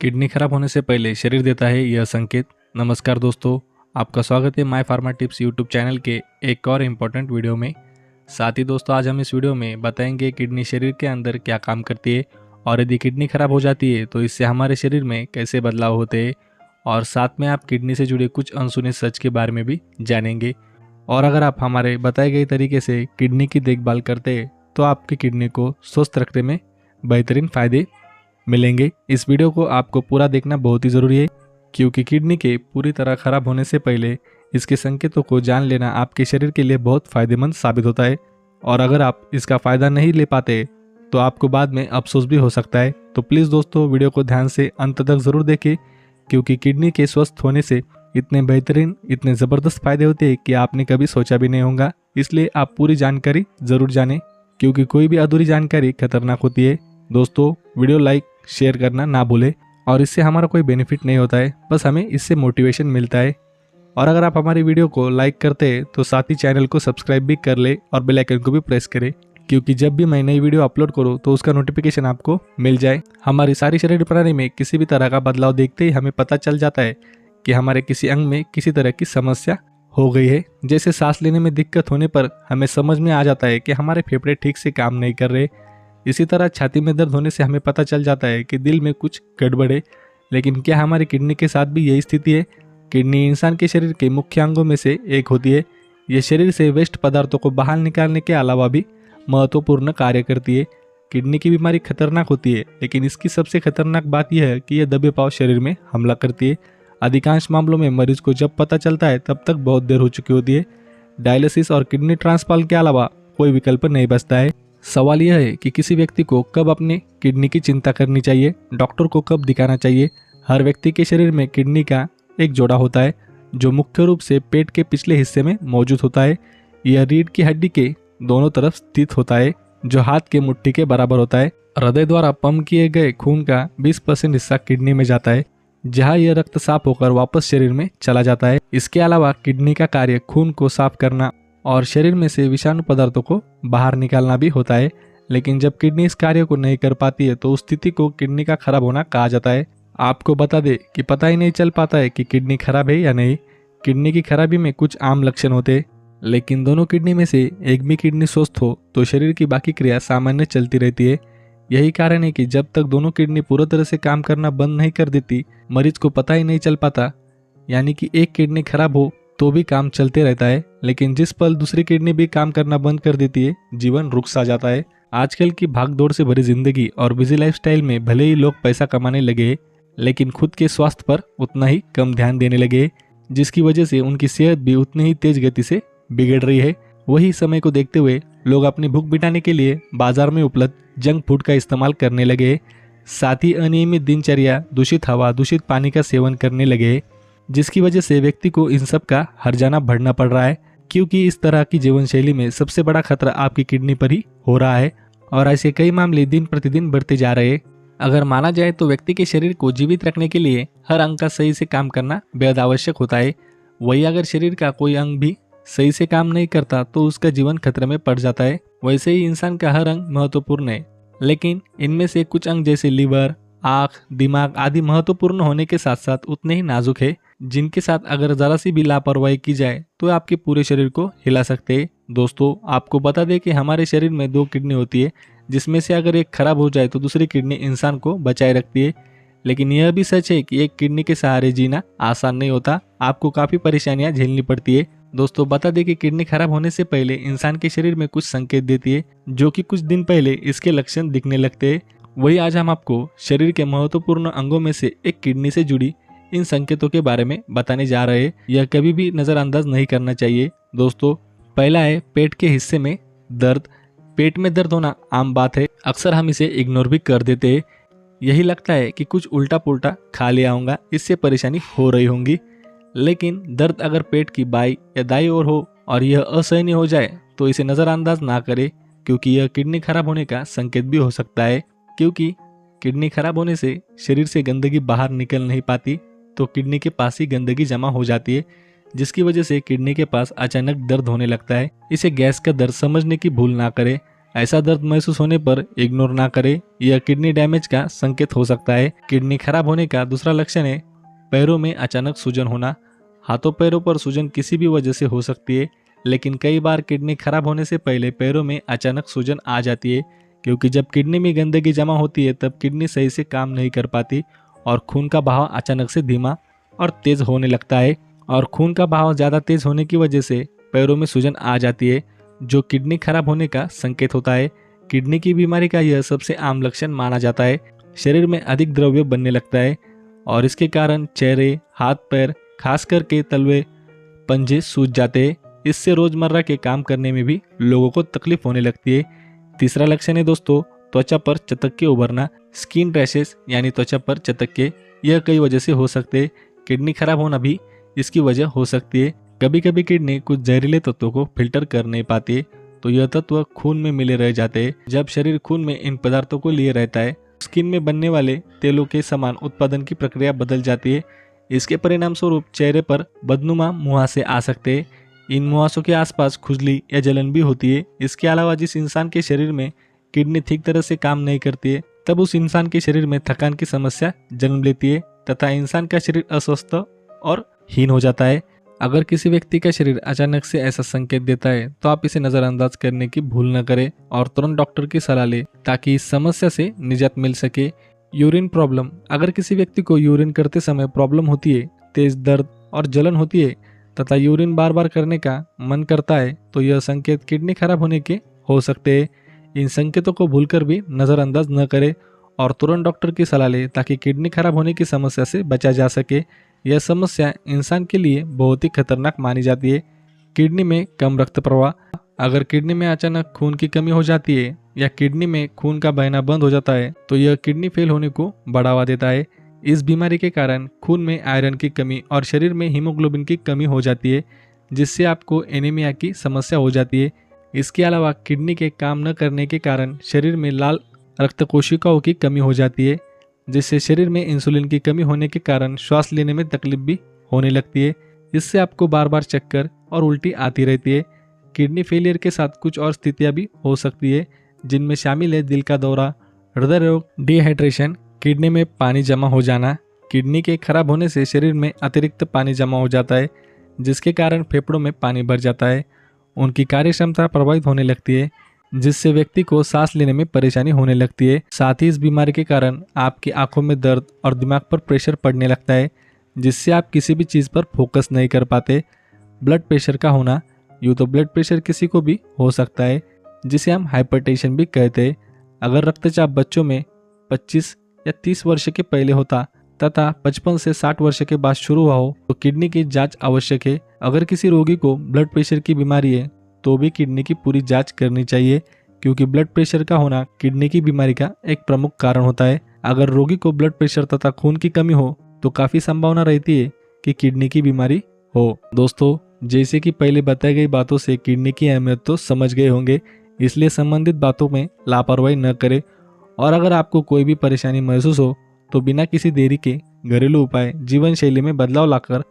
Kidney खराब होने से पहले शरीर देता है यह संकेत। नमस्कार दोस्तों, आपका स्वागत है my pharma tips YouTube channel के एक और इम्पोर्टेंट वीडियो में। साथ ही दोस्तों, आज हम इस वीडियो में बताएंगे किडनी शरीर के अंदर क्या काम करती है और यदि किडनी खराब हो जाती है तो इससे हमारे शरीर में कैसे बदलाव होते हैं, और साथ में आप किडनी से जुड़े कुछ अनसुने सच के बारे में भी जानेंगे। और अगर आप हमारे बताए गए तरीके से किडनी की देखभाल करते हैं तो आपकी किडनी को स्वस्थ रखने में बेहतरीन फायदे मिलेंगे। इस वीडियो को आपको पूरा देखना बहुत ही ज़रूरी है, क्योंकि किडनी के पूरी तरह खराब होने से पहले इसके संकेतों को जान लेना आपके शरीर के लिए बहुत फायदेमंद साबित होता है। और अगर आप इसका फ़ायदा नहीं ले पाते तो आपको बाद में अफसोस भी हो सकता है। तो प्लीज़ दोस्तों, वीडियो को ध्यान से अंत तक ज़रूर देखें, क्योंकि किडनी के स्वस्थ होने से इतने बेहतरीन, इतने ज़बरदस्त फ़ायदे होते हैं कि आपने कभी सोचा भी नहीं होगा। इसलिए आप पूरी जानकारी ज़रूर जानें, क्योंकि कोई भी अधूरी जानकारी खतरनाक होती है। दोस्तों, वीडियो लाइक शेयर करना ना भूलें, और इससे हमारा कोई बेनिफिट नहीं होता है, बस हमें इससे मोटिवेशन मिलता है। और अगर आप हमारी वीडियो को लाइक करते हैं तो साथ ही चैनल को सब्सक्राइब भी कर ले और बेल आइकन को भी प्रेस करें, क्योंकि जब भी मैं नई वीडियो अपलोड करूं तो उसका नोटिफिकेशन आपको मिल जाए। हमारी सारी शरीर प्रणाली में किसी भी तरह का बदलाव देखते ही हमें पता चल जाता है कि हमारे किसी अंग में किसी तरह की समस्या हो गई है। जैसे सांस लेने में दिक्कत होने पर हमें समझ में आ जाता है कि हमारे फेफड़े ठीक से काम नहीं कर रहे। इसी तरह छाती में दर्द होने से हमें पता चल जाता है कि दिल में कुछ गड़बड़ है। लेकिन क्या हमारी किडनी के साथ भी यही स्थिति है? किडनी इंसान के शरीर के मुख्य अंगों में से एक होती है। यह शरीर से वेस्ट पदार्थों को बाहर निकालने के अलावा भी महत्वपूर्ण कार्य करती है। किडनी की बीमारी खतरनाक होती है, लेकिन इसकी सबसे खतरनाक बात यह है कि यह दबे पाव शरीर में हमला करती है। अधिकांश मामलों में मरीज को जब पता चलता है तब तक बहुत देर हो चुकी होती है। डायलिसिस और किडनी ट्रांसप्लांट के अलावा कोई विकल्प नहीं बचता है। सवाल यह है कि किसी व्यक्ति को कब अपने किडनी की चिंता करनी चाहिए, डॉक्टर को कब दिखाना चाहिए। हर व्यक्ति के शरीर में किडनी का एक जोड़ा होता है, जो मुख्य रूप से पेट के पिछले हिस्से में मौजूद होता है। यह रीढ़ की हड्डी के दोनों तरफ स्थित होता है, जो हाथ के मुट्ठी के बराबर होता है। हृदय द्वारा पंप किए गए खून का 20% हिस्सा किडनी में जाता है, जहां यह रक्त साफ होकर वापस शरीर में चला जाता है। इसके अलावा किडनी का कार्य खून को साफ करना और शरीर में से विषाणु पदार्थों को बाहर निकालना भी होता है। लेकिन जब किडनी इस कार्य को नहीं कर पाती है तो उस स्थिति को किडनी का खराब होना कहा जाता है। आपको बता दे कि पता ही नहीं चल पाता है कि किडनी खराब है या नहीं। किडनी की खराबी में कुछ आम लक्षण होते हैं, लेकिन दोनों किडनी में से एक भी किडनी स्वस्थ हो तो शरीर की बाकी क्रिया सामान्य चलती रहती है। यही कारण है कि जब तक दोनों किडनी पूरी तरह से काम करना बंद नहीं कर देती, मरीज को पता ही नहीं चल पाता। यानी कि एक किडनी खराब हो तो भी काम चलते रहता है, लेकिन जिस पल दूसरी किडनी भी काम करना बंद कर देती है, जीवन रुक सा जाता है। आजकल की भागदौड़ से भरी जिंदगी और बिजी लाइफस्टाइल में भले ही लोग पैसा कमाने लगे, लेकिन खुद के स्वास्थ्य पर उतना ही कम ध्यान देने लगे, जिसकी वजह से उनकी सेहत भी उतनी ही तेज गति से बिगड़ रही है। वही समय को देखते हुए लोग अपनी भूख मिटाने के लिए बाजार में उपलब्ध जंक फूड का इस्तेमाल करने लगे। साथ ही अनियमित दिनचर्या, दूषित हवा, दूषित पानी का सेवन करने लगे, जिसकी वजह से व्यक्ति को इन सब का हर्जाना भरना पड़ रहा है। क्योंकि इस तरह की जीवन शैली में सबसे बड़ा खतरा आपकी किडनी पर ही हो रहा है, और ऐसे कई मामले दिन प्रतिदिन बढ़ते जा रहे हैं। अगर माना जाए तो व्यक्ति के शरीर को जीवित रखने के लिए हर अंग का सही से काम करना बेहद आवश्यक होता है। वही अगर शरीर का कोई अंग भी सही से काम नहीं करता तो उसका जीवन खतरे में पड़ जाता है। वैसे ही इंसान का हर अंग महत्वपूर्ण है, लेकिन इनमें से कुछ अंग जैसे लीवर, आँख, दिमाग आदि महत्वपूर्ण होने के साथ साथ उतने ही नाजुक है, जिनके साथ अगर जरा सी भी लापरवाही की जाए तो आपके पूरे शरीर को हिला सकते हैं। दोस्तों, आपको बता दें कि हमारे शरीर में 2 किडनी होती है, जिसमें से अगर एक खराब हो जाए तो दूसरी किडनी इंसान को बचाए रखती है। लेकिन यह भी सच है कि एक किडनी के सहारे जीना आसान नहीं होता, आपको काफ़ी परेशानियां झेलनी पड़ती है। दोस्तों, बता दें कि किडनी खराब होने से पहले इंसान के शरीर में कुछ संकेत देती है, जो कि कुछ दिन पहले इसके लक्षण दिखने लगते हैं। वही आज हम आपको शरीर के महत्वपूर्ण अंगों में से एक किडनी से जुड़ी इन संकेतों के बारे में बताने जा रहे हैं। यह कभी भी नज़रअंदाज नहीं करना चाहिए। दोस्तों, पहला है पेट के हिस्से में दर्द। पेट में दर्द होना आम बात है, अक्सर हम इसे इग्नोर भी कर देते हैं। यही लगता है कि कुछ उल्टा पुल्टा खा लिया होगा, इससे परेशानी हो रही होंगी। लेकिन दर्द अगर पेट की बाई या दाई ओर हो और यह असहनीय हो जाए तो इसे नज़रअंदाज ना करें, क्योंकि यह किडनी खराब होने का संकेत भी हो सकता है। क्योंकि किडनी खराब होने से शरीर से गंदगी बाहर निकल नहीं पाती, तो किडनी के पास ही गंदगी जमा हो जाती है, जिसकी वजह से किडनी के पास अचानक दर्द होने लगता है। इसे गैस का दर्द समझने की भूल ना करें। ऐसा दर्द महसूस होने पर इग्नोर ना करें, यह किडनी डैमेज का संकेत हो सकता है। किडनी खराब होने का दूसरा लक्षण है पैरों में अचानक सूजन होना। हाथों पैरों पर सूजन किसी भी वजह से हो सकती है, लेकिन कई बार किडनी खराब होने से पहले पैरों में अचानक सूजन आ जाती है, क्योंकि जब किडनी में गंदगी जमा होती है तब किडनी सही से काम नहीं कर पाती और खून का बहाव अचानक से धीमा और तेज होने लगता है। और खून का बहाव ज़्यादा तेज होने की वजह से पैरों में सूजन आ जाती है, जो किडनी खराब होने का संकेत होता है। किडनी की बीमारी का यह सबसे आम लक्षण माना जाता है। शरीर में अधिक द्रव्य बनने लगता है और इसके कारण चेहरे, हाथ पैर, खास करके तलवे, पंजे सूज जाते हैं। इससे रोजमर्रा के काम करने में भी लोगों को तकलीफ होने लगती है। तीसरा लक्षण है दोस्तों त्वचा पर चटक्के उभरना, स्किन रैशेस यानी त्वचा पर चटक्के। यह कई वजह से हो सकते हैं, किडनी खराब होना भी इसकी वजह हो सकती है। कभी कभी किडनी कुछ जहरीले तत्वों को फिल्टर कर नहीं पाती है, तो यह तत्व खून में मिले रह जाते हैं। जब शरीर खून में इन पदार्थों को लिए रहता है, स्किन में बनने वाले तेलों के समान उत्पादन की प्रक्रिया बदल जाती है। इसके परिणाम स्वरूप चेहरे पर बदनुमा मुहासे आ सकते हैं। इन मुहासों के आसपास खुजली या जलन भी होती है। इसके अलावा जिस इंसान के शरीर में किडनी ठीक तरह से काम नहीं करती है, तब उस इंसान के शरीर में थकान की समस्या जन्म लेती है तथा इंसान का शरीर अस्वस्थ और हीन हो जाता है। अगर किसी व्यक्ति का शरीर अचानक से ऐसा संकेत देता है तो आप इसे नजरअंदाज करने की भूल न करें और तुरंत डॉक्टर की सलाह लें ताकि इस समस्या से निजात मिल सके। यूरिन प्रॉब्लम, अगर किसी व्यक्ति को यूरिन करते समय प्रॉब्लम होती है, तेज दर्द और जलन होती है तथा यूरिन बार बार करने का मन करता है, तो यह संकेत किडनी खराब होने के हो सकते हैं। इन संकेतों को भूलकर भी नजरअंदाज न करें और तुरंत डॉक्टर की सलाह लें ताकि किडनी खराब होने की समस्या से बचा जा सके। यह समस्या इंसान के लिए बहुत ही खतरनाक मानी जाती है। किडनी में कम रक्त प्रवाह, अगर किडनी में अचानक खून की कमी हो जाती है या किडनी में खून का बहना बंद हो जाता है तो यह किडनी फेल होने को बढ़ावा देता है। इस बीमारी के कारण खून में आयरन की कमी और शरीर में हीमोग्लोबिन की कमी हो जाती है, जिससे आपको एनीमिया की समस्या हो जाती है। इसके अलावा किडनी के काम न करने के कारण शरीर में लाल रक्त कोशिकाओं की कमी हो जाती है, जिससे शरीर में इंसुलिन की कमी होने के कारण श्वास लेने में तकलीफ भी होने लगती है। इससे आपको बार बार चक्कर और उल्टी आती रहती है। किडनी फेलियर के साथ कुछ और स्थितियां भी हो सकती है, जिनमें शामिल है दिल का दौरा, हृदय रोग, डिहाइड्रेशन, किडनी में पानी जमा हो जाना। किडनी के खराब होने से शरीर में अतिरिक्त पानी जमा हो जाता है, जिसके कारण फेफड़ों में पानी भर जाता है। उनकी कार्य क्षमता प्रभावित होने लगती है, जिससे व्यक्ति को सांस लेने में परेशानी होने लगती है। साथ ही इस बीमारी के कारण आपकी आंखों में दर्द और दिमाग पर प्रेशर पड़ने लगता है, जिससे आप किसी भी चीज़ पर फोकस नहीं कर पाते। ब्लड प्रेशर का होना, यूँ तो ब्लड प्रेशर किसी को भी हो सकता है, जिसे हम हाइपरटेंशन भी कहते हैं। अगर रक्तचाप बच्चों में 25 या 30 वर्ष के पहले होता तथा 55 से 60 वर्ष के बाद शुरू हुआ हो तो किडनी की जांच आवश्यक है। अगर किसी रोगी को ब्लड प्रेशर की बीमारी है तो भी किडनी की पूरी जांच करनी चाहिए, क्योंकि ब्लड प्रेशर का होना किडनी की बीमारी का एक प्रमुख कारण होता है। अगर रोगी को ब्लड प्रेशर तथा खून की कमी हो तो काफ़ी संभावना रहती है कि किडनी की बीमारी हो। दोस्तों, जैसे कि पहले बताई गई बातों से किडनी की अहमियत तो समझ गए होंगे, इसलिए संबंधित बातों में लापरवाही न करें। और अगर आपको कोई भी परेशानी महसूस हो तो बिना किसी देरी के घरेलू उपाय, जीवन शैली में बदलाव लाकर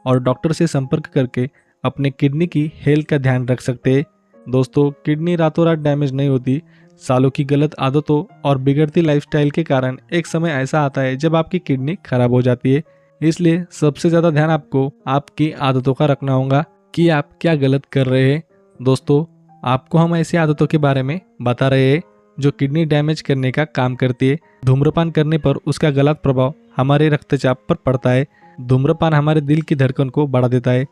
और डॉक्टर से संपर्क करके अपने किडनी की हेल्थ का ध्यान रख सकते हैं। दोस्तों, किडनी रातों रात डैमेज नहीं होती। सालों की गलत आदतों और बिगड़ती लाइफस्टाइल के कारण एक समय ऐसा आता है जब आपकी किडनी खराब हो जाती है। इसलिए सबसे ज़्यादा ध्यान आपको आपकी आदतों का रखना होगा कि आप क्या गलत कर रहे हैं। दोस्तों, आपको हम ऐसी आदतों के बारे में बता रहे हैं जो किडनी डैमेज करने का काम करती है। धूम्रपान करने पर उसका गलत प्रभाव हमारे रक्तचाप पर पड़ता है। धूम्रपान हमारे दिल की धड़कन को बढ़ा देता है,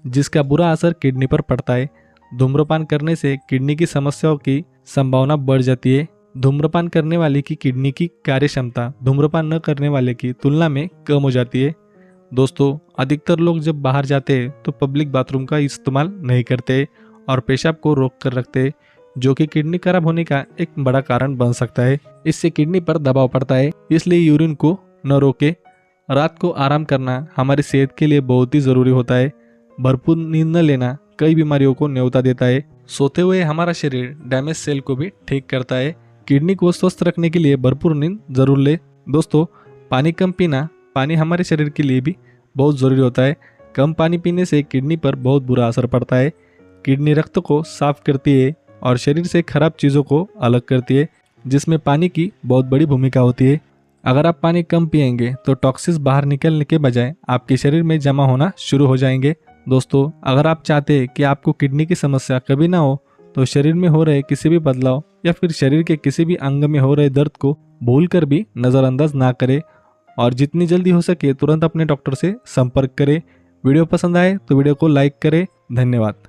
जिसका बुरा असर किडनी पर पड़ता है। धूम्रपान करने से किडनी की समस्याओं की संभावना बढ़ जाती है। धूम्रपान करने वाले की किडनी की कार्य क्षमता धूम्रपान न करने वाले की तुलना में कम हो जाती है। दोस्तों, अधिकतर लोग जब बाहर जाते हैं तो पब्लिक बाथरूम का इस्तेमाल नहीं करते और पेशाब को रोक कर रखते हैं, जो कि किडनी खराब होने का एक बड़ा कारण बन सकता है। इससे किडनी पर दबाव पड़ता है, इसलिए यूरिन को न रोके। रात को आराम करना हमारी सेहत के लिए बहुत ही ज़रूरी होता है। भरपूर नींद न लेना कई बीमारियों को न्योता देता है। सोते हुए हमारा शरीर डैमेज सेल को भी ठीक करता है। किडनी को स्वस्थ रखने के लिए भरपूर नींद जरूर ले। दोस्तों, पानी कम पीना, पानी हमारे शरीर के लिए भी बहुत ज़रूरी होता है। कम पानी पीने से किडनी पर बहुत बुरा असर पड़ता है। किडनी रक्त को साफ करती है और शरीर से खराब चीज़ों को अलग करती है, जिसमें पानी की बहुत बड़ी भूमिका होती है। अगर आप पानी कम पिएंगे तो टॉक्सिन्स बाहर निकलने के बजाय आपके शरीर में जमा होना शुरू हो जाएंगे। दोस्तों, अगर आप चाहते हैं कि आपको किडनी की समस्या कभी ना हो, तो शरीर में हो रहे किसी भी बदलाव या फिर शरीर के किसी भी अंग में हो रहे दर्द को भूलकर भी नज़रअंदाज ना करें और जितनी जल्दी हो सके तुरंत अपने डॉक्टर से संपर्क करें। वीडियो पसंद आए तो वीडियो को लाइक करें। धन्यवाद।